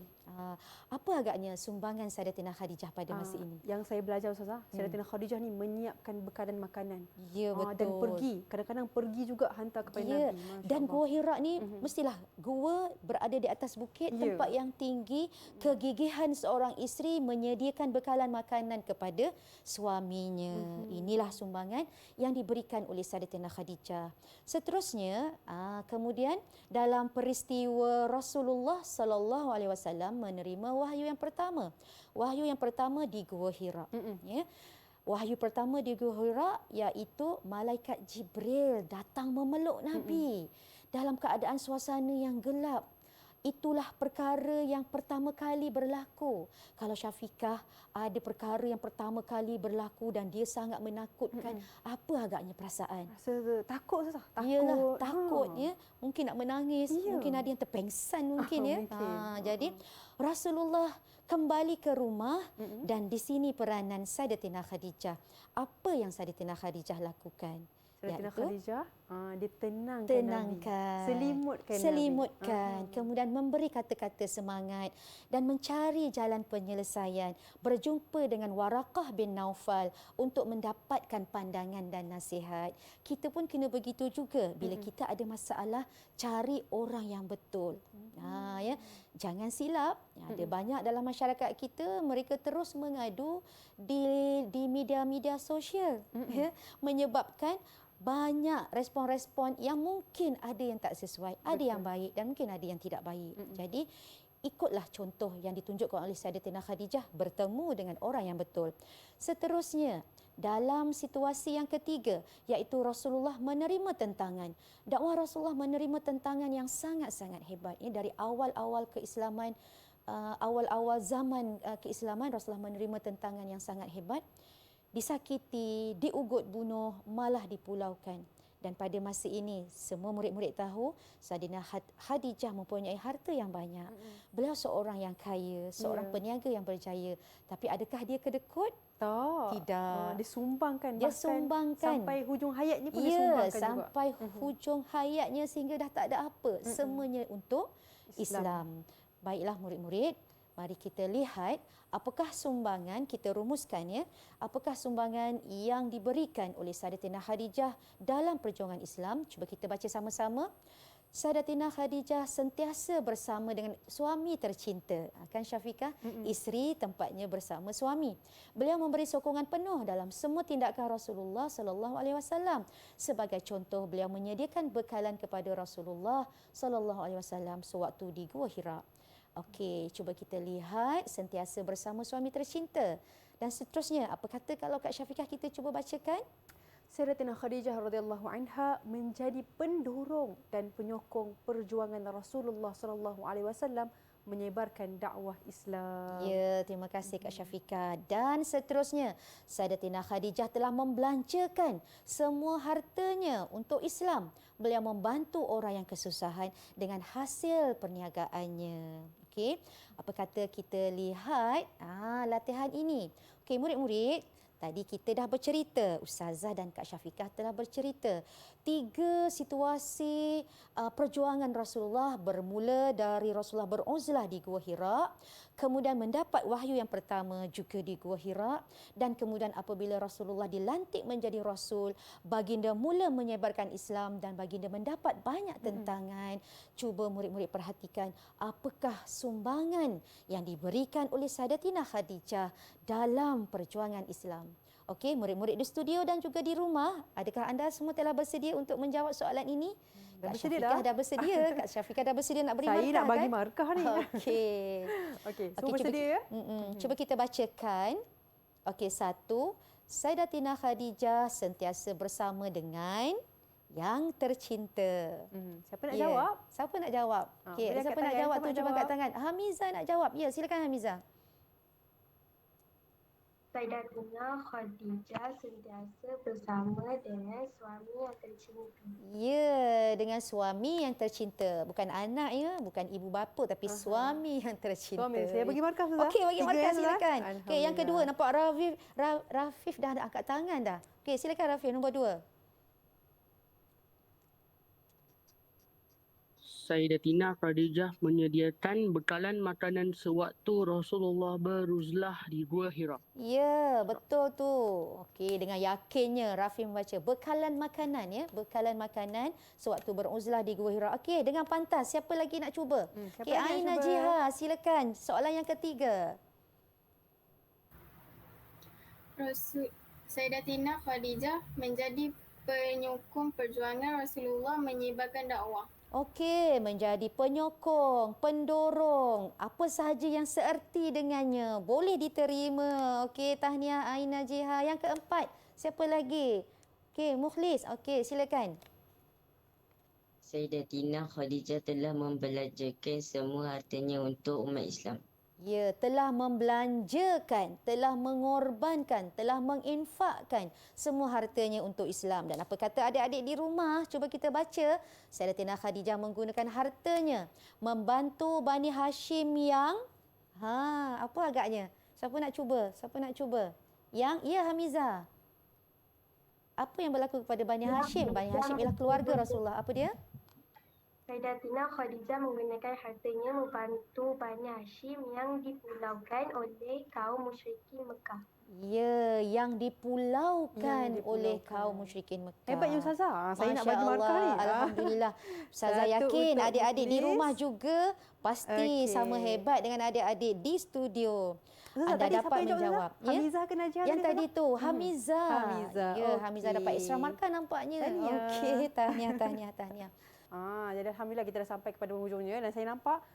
Apa agaknya sumbangan Sayyidatina Khadijah pada masa ini? Yang saya belajar Ustazah, Sayyidatina Khadijah ni menyiapkan bekalan makanan. Ya, betul. Dan pergi, kadang-kadang pergi juga hantar kepada Ya. Nabi. Masya Dan Allah. Gua Hira ni mestilah gua berada di atas bukit, Ya. tempat yang tinggi, kegigihan seorang isteri menyediakan bekalan makanan kepada suaminya. Inilah sumbangan yang diberikan oleh Sayyidatina Khadijah. Seterusnya, kemudian dalam peristiwa Rasulullah sallallahu alaihi wasallam menerima wahyu yang pertama. Wahyu yang pertama di Gua Hira. Ya. Wahyu pertama di Gua Hira iaitu malaikat Jibril datang memeluk Nabi dalam keadaan suasana yang gelap. Itulah perkara yang pertama kali berlaku. Kalau Syafiqah ada perkara yang pertama kali berlaku dan dia sangat menakutkan, apa agaknya perasaan? Rasa takut Ustazah. Takut. Iyalah, takut ya. Mungkin nak menangis, Ya. mungkin ada yang terpengsan mungkin ya. Mungkin. Jadi Rasulullah kembali ke rumah dan di sini peranan Sayyidatina Khadijah. Apa yang Sayyidatina Khadijah lakukan? Sayyidatina Iaitu Khadijah ditenangkan tenangkan, Nabi. selimutkan, kemudian memberi kata-kata semangat dan mencari jalan penyelesaian, berjumpa dengan Waraqah bin Naufal untuk mendapatkan pandangan dan nasihat. Kita pun kena begitu juga bila kita ada masalah, cari orang yang betul. Ya, jangan silap. Ada banyak dalam masyarakat kita mereka terus mengadu di media-media sosial ya, menyebabkan banyak respon-respon yang mungkin ada yang tak sesuai, ada yang baik dan mungkin ada yang tidak baik. Jadi ikutlah contoh yang ditunjukkan oleh Sayyidatina Khadijah, bertemu dengan orang yang betul. Seterusnya, dalam situasi yang ketiga, iaitu Rasulullah menerima tentangan. Dakwah Rasulullah menerima tentangan yang sangat-sangat hebat. Ini dari awal-awal keislaman, awal-awal zaman keislaman, Rasulullah menerima tentangan yang sangat hebat. Disakiti, diugut bunuh, malah dipulaukan. Dan pada masa ini, semua murid-murid tahu Sayyidatina Khadijah mempunyai harta yang banyak. Beliau seorang yang kaya, seorang peniaga yang berjaya. Tapi adakah dia kedekut? Tak. Tidak. Dia sumbangkan. Dia Bahkan sumbangkan. sampai hujung hayatnya pun dia Ya, sumbangkan juga. sampai hujung hayatnya sehingga dah tak ada apa. Semuanya untuk Islam. Baiklah murid-murid, mari kita lihat apakah sumbangan, kita rumuskan ya, apakah sumbangan yang diberikan oleh Sayyidatina Khadijah dalam perjuangan Islam. Cuba kita baca sama-sama. Sayyidatina Khadijah sentiasa bersama dengan suami tercinta. Kan Syafiqah, isteri tempatnya bersama suami. Beliau memberi sokongan penuh dalam semua tindakan Rasulullah sallallahu alaihi wasallam. Sebagai contoh, beliau menyediakan bekalan kepada Rasulullah sallallahu alaihi wasallam sewaktu di Gua Hira. Okey, cuba kita lihat sentiasa bersama suami tercinta. Dan seterusnya, apa kata kalau Kak Syafiqah kita cuba bacakan? Sayyidatina Khadijah radhiyallahu anha menjadi pendorong dan penyokong perjuangan Rasulullah sallallahu alaihi wasallam menyebarkan dakwah Islam. Ya, terima kasih Kak Syafiqah. Dan seterusnya, Sayyidatina Khadijah telah membelanjakan semua hartanya untuk Islam. Beliau membantu orang yang kesusahan dengan hasil perniagaannya. Okey, apa kata kita lihat latihan ini. Okey, murid-murid, Tadi kita dah bercerita, Ustazah dan Kak Syafiqah telah bercerita 3 situasi perjuangan Rasulullah bermula dari Rasulullah beruzlah di Gua Hira, kemudian mendapat wahyu yang pertama juga di Gua Hira, dan kemudian apabila Rasulullah dilantik menjadi Rasul, baginda mula menyebarkan Islam dan baginda mendapat banyak tentangan. Cuba murid-murid perhatikan apakah sumbangan yang diberikan oleh Sayyidatina Khadijah dalam perjuangan Islam. Okey, murid-murid di studio dan juga di rumah, adakah anda semua telah bersedia untuk menjawab soalan ini? Kak bersedia Syafiqah dah. dah bersedia. Kak Syafiqah dah bersedia nak beri Saya markah nak bagi kan? markah ni. Okey. Okey, semua Okey, bersedia ya? Cuba kita bacakan. Okey, 1. Sayyidatina Khadijah sentiasa bersama dengan yang tercinta. Siapa nak Ya. jawab? Siapa nak jawab? Okey, boleh angkat siapa nak tangan, jawab? siapa nak Tunjukkan kat jawab? tangan. Hamiza nak jawab. Ya, silakan Hamiza. Sayyidatina Khadijah sentiasa bersama dengan suami yang tercinta. Ya, dengan suami yang tercinta. Bukan anak ya, bukan ibu bapa tapi suami yang tercinta. Suami. Saya bagi markah Ustazah. Okey, bagi 3 markah ya, Ustazah? silakan. Okey, yang kedua Alhamdulillah. nampak Rafif dah angkat tangan dah. Okey, silakan Rafif nombor 2. Sayyidatina Khadijah menyediakan bekalan makanan sewaktu Rasulullah beruzlah di Gua Hira. Ya, betul tu. Okey, dengan yakinnya Rafif membaca bekalan makanan ya, bekalan makanan sewaktu beruzlah di Gua Hira. Okey, dengan pantas siapa lagi nak cuba? Siapa Okey, lagi nak Aina cuba? Jiha, silakan. Soalan yang ketiga. Sayyidatina Khadijah menjadi penyokong perjuangan Rasulullah menyebarkan dakwah. Okey, menjadi penyokong, pendorong, apa sahaja yang seerti dengannya boleh diterima. Okey, tahniah Aina Jiha. Yang keempat, siapa lagi? Okey, Mukhlis. Okey, silakan. Sayyidatina Khadijah telah membelanjakan semua hartanya untuk umat Islam. Ya, telah membelanjakan, telah mengorbankan, telah menginfakkan semua hartanya untuk Islam. Dan apa kata adik-adik di rumah? Cuba kita baca. Sayyidatina Khadijah menggunakan hartanya membantu Bani Hashim yang apa agaknya? Siapa nak cuba? Siapa nak cuba? Yang ya Hamiza. Apa yang berlaku kepada Bani Hashim? Bani Hashim ialah keluarga Rasulullah. Apa dia? Sayyidatina Khadijah menggunakan hartanya membantu Bani Hashim yang dipulaukan oleh kaum musyrikin Mekah. Ya, yang dipulaukan Yang oleh dipulaukan. kaum musyrikin Mekah. Hebatnya Ustazah. Saya nak Masya bagi markah ni. Allah, Alhamdulillah. Ustazah Satu yakin untuk adik-adik di Mukhlis. rumah juga pasti Okey. sama hebat dengan adik-adik di studio. Ustazah, Anda tadi dapat siapa yang jawab, menjawab. Ustazah? Hamizah ke Najah Yang tadi, tadi Ustazah? tu, Hamiza. Hamiza, Ya, Hamiza dapat okey. extra markah nampaknya. Tahniah. Okey, tahniah. Jadi Alhamdulillah kita dah sampai kepada hujungnya dan saya nampak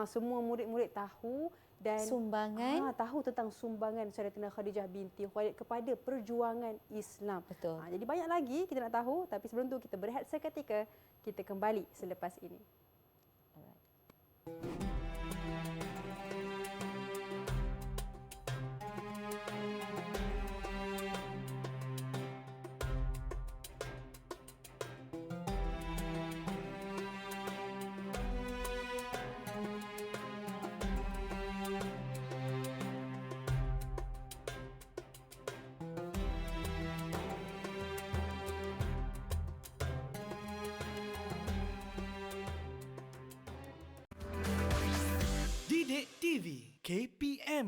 semua murid-murid tahu dan Sumbangan. tahu tentang sumbangan Sayyidatina Khadijah binti Khuwailid kepada perjuangan Islam. Betul. Jadi banyak lagi kita nak tahu, tapi sebelum tu kita berehat seketika, kita kembali selepas ini. Didik TV KPM.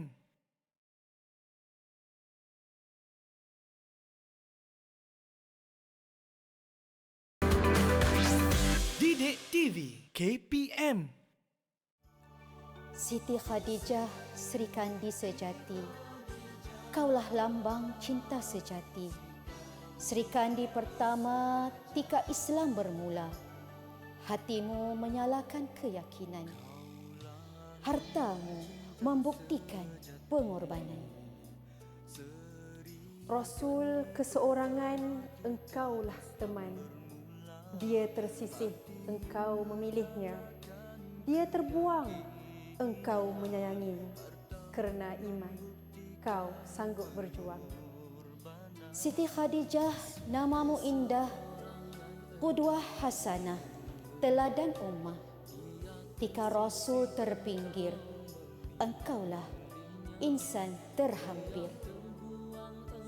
Didik TV KPM. Siti Khadijah, Sri Kandi sejati. Kaulah lambang cinta sejati. Sri Kandi pertama tika Islam bermula. Hatimu menyalakan keyakinan. Hartamu membuktikan pengorbanan. Rasul keseorangan, engkaulah teman. Dia tersisih, engkau memilihnya. Dia terbuang, engkau menyayanginya. Kerana iman, kau sanggup berjuang. Siti Khadijah, namamu indah, qudwah hasanah, teladan ummah. Tika Rasul terpinggir, engkaulah insan terhampir.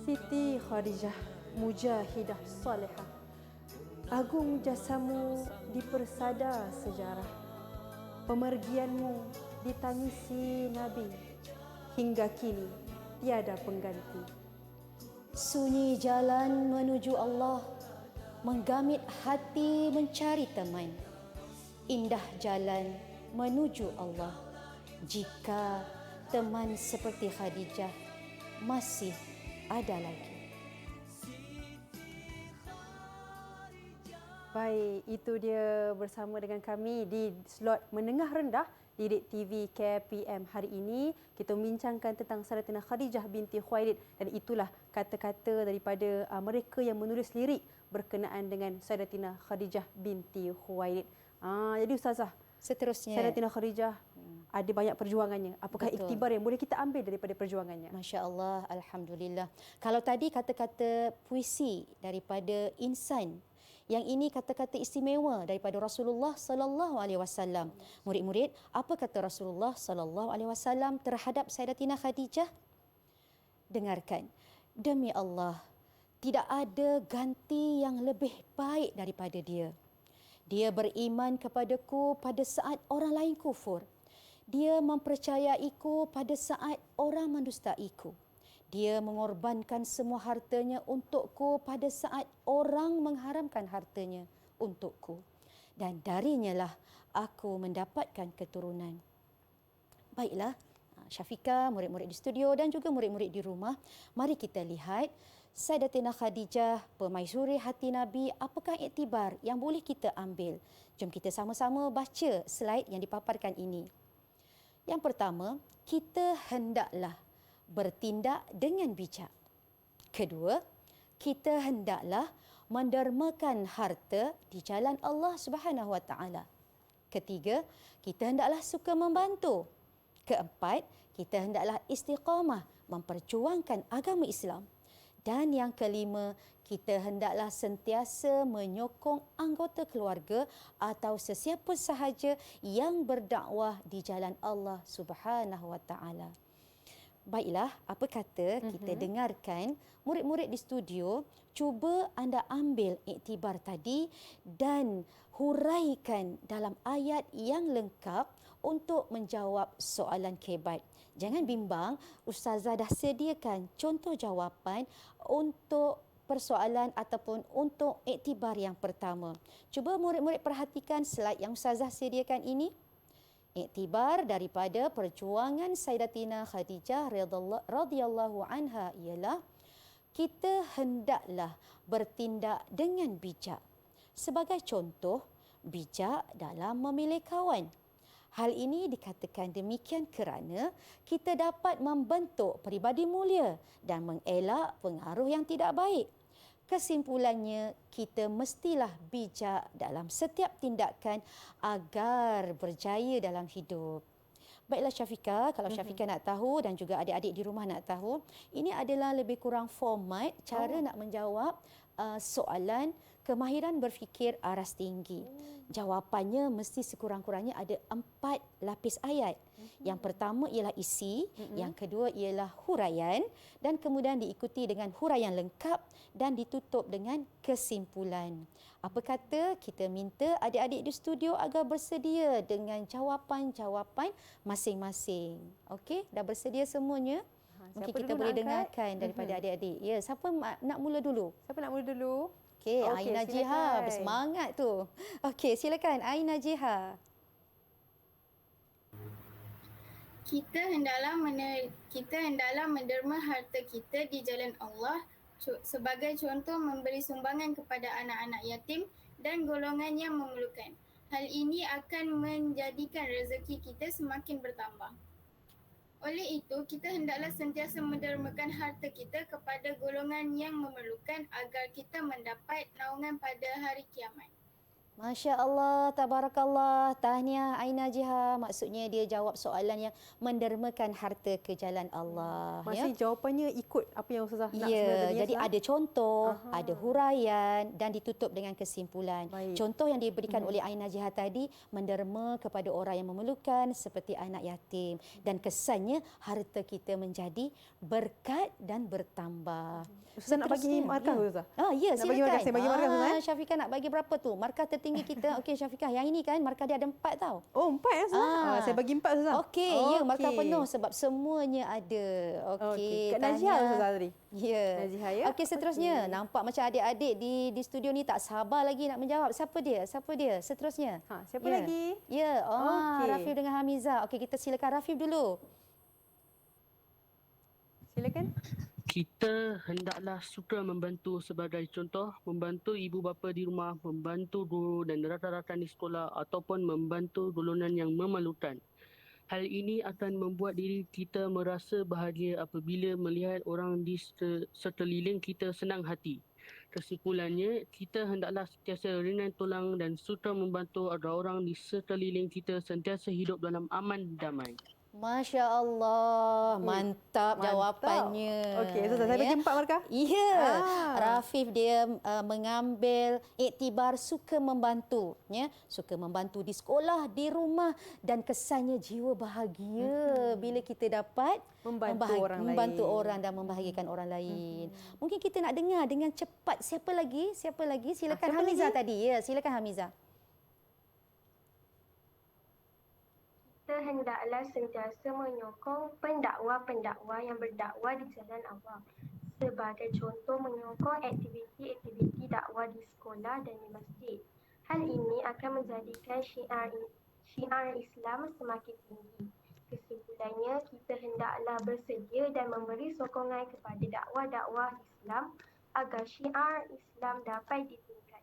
Siti Khadijah, mujahidah salihah. Agung jasamu dipersada sejarah. Pemergianmu ditangisi Nabi. Hingga kini tiada pengganti. Sunyi jalan menuju Allah, menggamit hati mencari teman. Indah jalan menuju Allah, jika teman seperti Khadijah masih ada lagi. Baik, itu dia bersama dengan kami di slot menengah rendah Didik TV KPM. Hari ini kita membincangkan tentang Sayyidatina Khadijah binti Khuwailid, dan itulah kata-kata daripada mereka yang menulis lirik berkenaan dengan Sayyidatina Khadijah binti Khuwailid. Jadi Ustazah, Seterusnya, Sayyidatina Khadijah ada banyak perjuangannya. Apakah Betul. iktibar yang boleh kita ambil daripada perjuangannya? Masya Allah, Alhamdulillah. Kalau tadi kata-kata puisi daripada insan, yang ini kata-kata istimewa daripada Rasulullah sallallahu alaihi wasallam. Murid-murid, apa kata Rasulullah sallallahu alaihi wasallam terhadap Sayyidatina Khadijah? Dengarkan. Demi Allah, tidak ada ganti yang lebih baik daripada dia. Dia beriman kepadaku pada saat orang lain kufur. Dia mempercayaiku pada saat orang mendustaiku. Dia mengorbankan semua hartanya untukku pada saat orang mengharamkan hartanya untukku. Dan darinya lah aku mendapatkan keturunan. Baiklah, Syafiqah, murid-murid di studio dan juga murid-murid di rumah, mari kita lihat Sayyidatina Khadijah, permaisuri hati Nabi, apakah iktibar yang boleh kita ambil? Jom kita sama-sama baca slide yang dipaparkan ini. Yang pertama, kita hendaklah bertindak dengan bijak. Kedua, kita hendaklah mendermakan harta di jalan Allah Subhanahu Wa Taala. Ketiga, kita hendaklah suka membantu. Keempat, kita hendaklah istiqamah memperjuangkan agama Islam. Dan yang kelima, kita hendaklah sentiasa menyokong anggota keluarga atau sesiapa sahaja yang berdakwah di jalan Allah Subhanahu Wa Taala. Baiklah, apa kata kita dengarkan murid-murid di studio, cuba anda ambil iktibar tadi dan huraikan dalam ayat yang lengkap untuk menjawab soalan kebat. Jangan bimbang, Ustazah dah sediakan contoh jawapan untuk persoalan ataupun untuk iktibar yang pertama. Cuba murid-murid perhatikan slide yang Ustazah sediakan ini. Iktibar daripada perjuangan Sayyidatina Khadijah radhiyallahu anha ialah kita hendaklah bertindak dengan bijak. Sebagai contoh, bijak dalam memilih kawan. Hal ini dikatakan demikian kerana kita dapat membentuk peribadi mulia dan mengelak pengaruh yang tidak baik. Kesimpulannya, kita mestilah bijak dalam setiap tindakan agar berjaya dalam hidup. Baiklah Syafiqah, kalau Syafiqah nak tahu dan juga adik-adik di rumah nak tahu, ini adalah lebih kurang format cara nak menjawab soalan kemahiran berfikir aras tinggi. Jawapannya mesti sekurang-kurangnya ada 4 lapis ayat. Yang pertama ialah isi, yang kedua ialah huraian dan kemudian diikuti dengan huraian lengkap dan ditutup dengan kesimpulan. Apa kata kita minta adik-adik di studio agar bersedia dengan jawapan-jawapan masing-masing. Okey, dah bersedia semuanya? Mungkin kita boleh dengarkan daripada adik-adik. Ya, siapa nak mula dulu? Siapa nak mula dulu? Okey, Okey, Aina Jiha, silakan. bersemangat tu. Okey, silakan Aina Jiha. Kita hendaklah menderma harta kita di jalan Allah sebagai contoh memberi sumbangan kepada anak-anak yatim dan golongan yang memerlukan. Hal ini akan menjadikan rezeki kita semakin bertambah. Oleh itu, kita hendaklah sentiasa mendermakan harta kita kepada golongan yang memerlukan agar kita mendapat naungan pada hari kiamat. Masya Allah, tabarakallah. Tahniah Aina Jiha. Maksudnya dia jawab soalan yang mendermakan harta ke jalan Allah. Masih jawapannya ikut apa yang Ustazah nak Ya, sebenarnya. jadi ada contoh, Aha. ada huraian dan ditutup dengan kesimpulan. Baik. Contoh yang diberikan oleh Aina Jiha tadi, menderma kepada orang yang memerlukan seperti anak yatim. Dan kesannya harta kita menjadi berkat dan bertambah. Ustazah nak bagi Seterusnya, markah ya. Ustazah? Ya, Nak bagi markah, silakan. saya bagi markah Ustazah. Syafiqah nak bagi berapa tu? Markah tertinggi kita. Okey Syafiqah, yang ini kan markah dia ada 4 tau. Oh, 4 ya Ustazah? Saya bagi 4 Ustazah. Okey, ya markah penuh sebab semuanya ada. Okey. Kak Najiha tahniah. Ustazah tadi. Ya. Najiha, ya? Okey, seterusnya. Nampak macam adik-adik di studio ni tak sabar lagi nak menjawab. Siapa dia? Siapa dia? Seterusnya. Siapa Ya. lagi? Ya, Okey. Rafif dengan Hamiza. Okey, kita silakan Rafif dulu. Silakan. Kita hendaklah suka membantu sebagai contoh, membantu ibu bapa di rumah, membantu guru dan rakan-rakan di sekolah ataupun membantu golongan yang memerlukan. Hal ini akan membuat diri kita merasa bahagia apabila melihat orang di sekeliling kita senang hati. Kesimpulannya, kita hendaklah sentiasa ringan tolong dan suka membantu agar orang di sekeliling kita sentiasa hidup dalam aman damai. Masya Allah, mantap jawapannya. Okey, Ustazah, saya bagi 4 markah. Ya, Rafif dia mengambil iktibar suka membantu, ya, suka membantu di sekolah, di rumah dan kesannya jiwa bahagia bila kita dapat membantu orang dan membahagiakan orang lain. Mungkin kita nak dengar dengan cepat siapa lagi? Silakan Hamiza tadi. Ya, silakan Hamiza. Kita hendaklah sentiasa menyokong pendakwa-pendakwa yang berdakwah di jalan Allah. Sebagai contoh, menyokong aktiviti-aktiviti dakwah di sekolah dan di masjid. Hal ini akan menjadikan syiar Islam semakin tinggi. Kesimpulannya, kita hendaklah bersedia dan memberi sokongan kepada dakwah-dakwah Islam agar syiar Islam dapat ditingkatkan.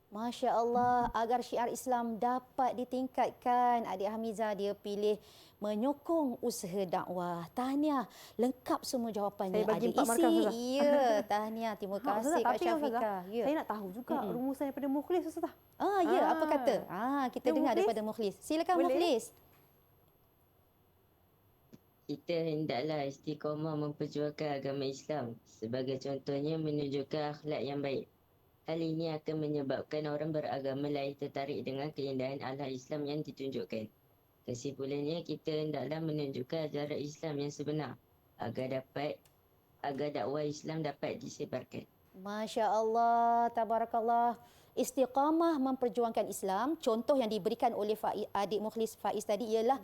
Masya Allah, agar syiar Islam dapat ditingkatkan. Adik Hamiza dia pilih menyokong usaha dakwah. Tahniah, lengkap semua jawapannya. Saya bagi 4 ada markah, isi. Ustazah. Ya, tahniah. Terima kasih Kak Syafiqah. Ya. Saya nak tahu juga rumusan daripada Mukhlis Ustazah. Ya, apa kata? Kita dengar Mukhlis? daripada Mukhlis. Silakan Boleh? Mukhlis. Kita hendaklah istiqamah memperjuangkan agama Islam. Sebagai contohnya menunjukkan akhlak yang baik. Hal ini akan menyebabkan orang beragama lain tertarik dengan keindahan akhlak Islam yang ditunjukkan. Kesimpulannya, kita hendaklah menunjukkan ajaran Islam yang sebenar agar dakwah Islam dapat disebarkan. Masya Allah, tabarakallah. Istiqamah memperjuangkan Islam. Contoh yang diberikan oleh adik Mukhlis Faiz tadi ialah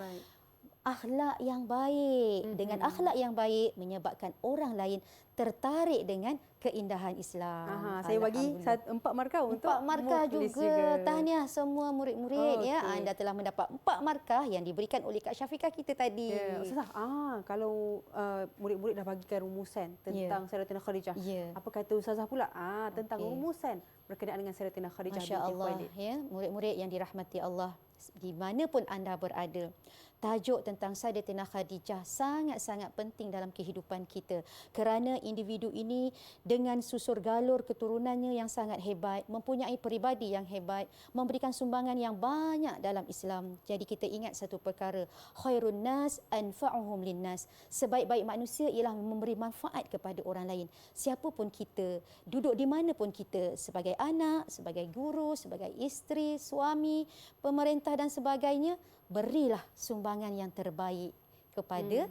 akhlak yang baik. Dengan akhlak yang baik menyebabkan orang lain tertarik dengan keindahan Islam. Saya bagi 4 markah untuk 4 markah Mukhlis juga. Tahniah semua murid-murid ya. Okey. Anda telah mendapat 4 markah yang diberikan oleh Kak Syafiqah kita tadi. Ya, Ustazah, kalau murid-murid dah bagikan rumusan tentang Sayyidatina Khadijah. Ya. Apa kata Ustazah pula? Tentang Okey. rumusan berkenaan dengan Sayyidatina Khadijah Masya binti Allah, Khuwailid. ya, murid-murid yang dirahmati Allah, di mana pun anda berada. Tajuk tentang Sayyidatina Khadijah sangat-sangat penting dalam kehidupan kita kerana individu ini dengan susur galur keturunannya yang sangat hebat, mempunyai peribadi yang hebat, memberikan sumbangan yang banyak dalam Islam. Jadi kita ingat satu perkara, khairun nas anfa'uhum linnas. Sebaik-baik manusia ialah memberi manfaat kepada orang lain. Siapa pun kita, duduk di mana pun kita, sebagai anak, sebagai guru, sebagai isteri, suami, pemerintah dan sebagainya, berilah sumbangan yang terbaik kepada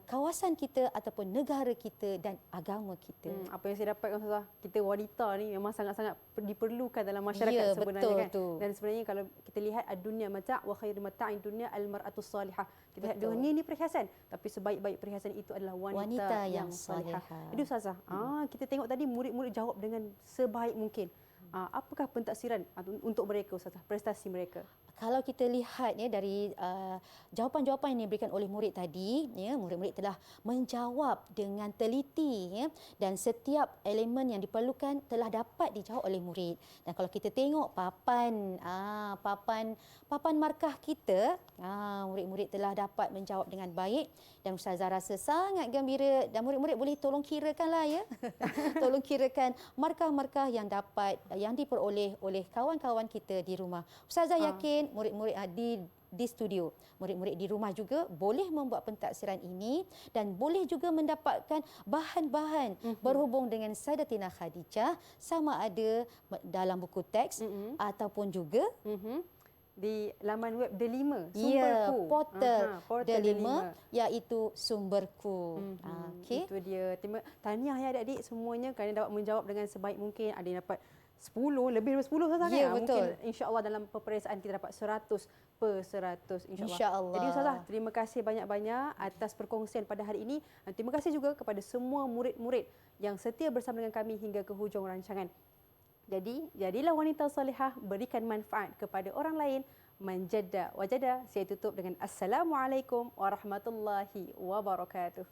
kawasan kita ataupun negara kita dan agama kita. Apa yang saya dapatkan Ustazah, kita wanita ni memang sangat-sangat diperlukan dalam masyarakat Ya, sebenarnya betul kan. tu. Dan sebenarnya kalau kita lihat ad-dunya mata' wa khairu mata'id dunya al-mar'atus salihah. Kita lihat Betul. dunia ni perhiasan, tapi sebaik-baik perhiasan itu adalah wanita yang salihah. salihah. Jadi Ustazah, kita tengok tadi murid-murid jawab dengan sebaik mungkin. Apakah pentaksiran untuk mereka Ustazah, prestasi mereka? kalau kita lihat ya dari jawapan-jawapan yang diberikan oleh murid tadi, ya, murid-murid telah menjawab dengan teliti, ya, dan setiap elemen yang diperlukan telah dapat dijawab oleh murid. Dan kalau kita tengok papan markah kita, murid-murid telah dapat menjawab dengan baik, dan Ustazah rasa sangat gembira, dan murid-murid boleh tolong kirakanlah, ya. Tolong kirakan markah-markah yang diperoleh oleh kawan-kawan kita di rumah. Ustazah yakin murid-murid di studio, murid-murid di rumah juga boleh membuat pentaksiran ini dan boleh juga mendapatkan bahan-bahan berhubung dengan Sayyidatina Khadijah, sama ada dalam buku teks ataupun juga di laman web Delima, ya, Sumberku. portal Delima, iaitu Sumberku. Okey. Itu dia. Tahniah ya adik-adik semuanya kerana dapat menjawab dengan sebaik mungkin. Ada yang dapat 10, lebih daripada 10 Ustazah, Ya, kan? betul. Mungkin insya-Allah dalam peperiksaan kita dapat 100/100 insya-Allah. Insya-Allah. Jadi Ustazah, terima kasih banyak-banyak atas perkongsian pada hari ini. Dan terima kasih juga kepada semua murid-murid yang setia bersama dengan kami hingga ke hujung rancangan. Jadi, jadilah wanita solehah, berikan manfaat kepada orang lain. Manjadda wajada. Saya tutup dengan Assalamualaikum warahmatullahi wabarakatuh.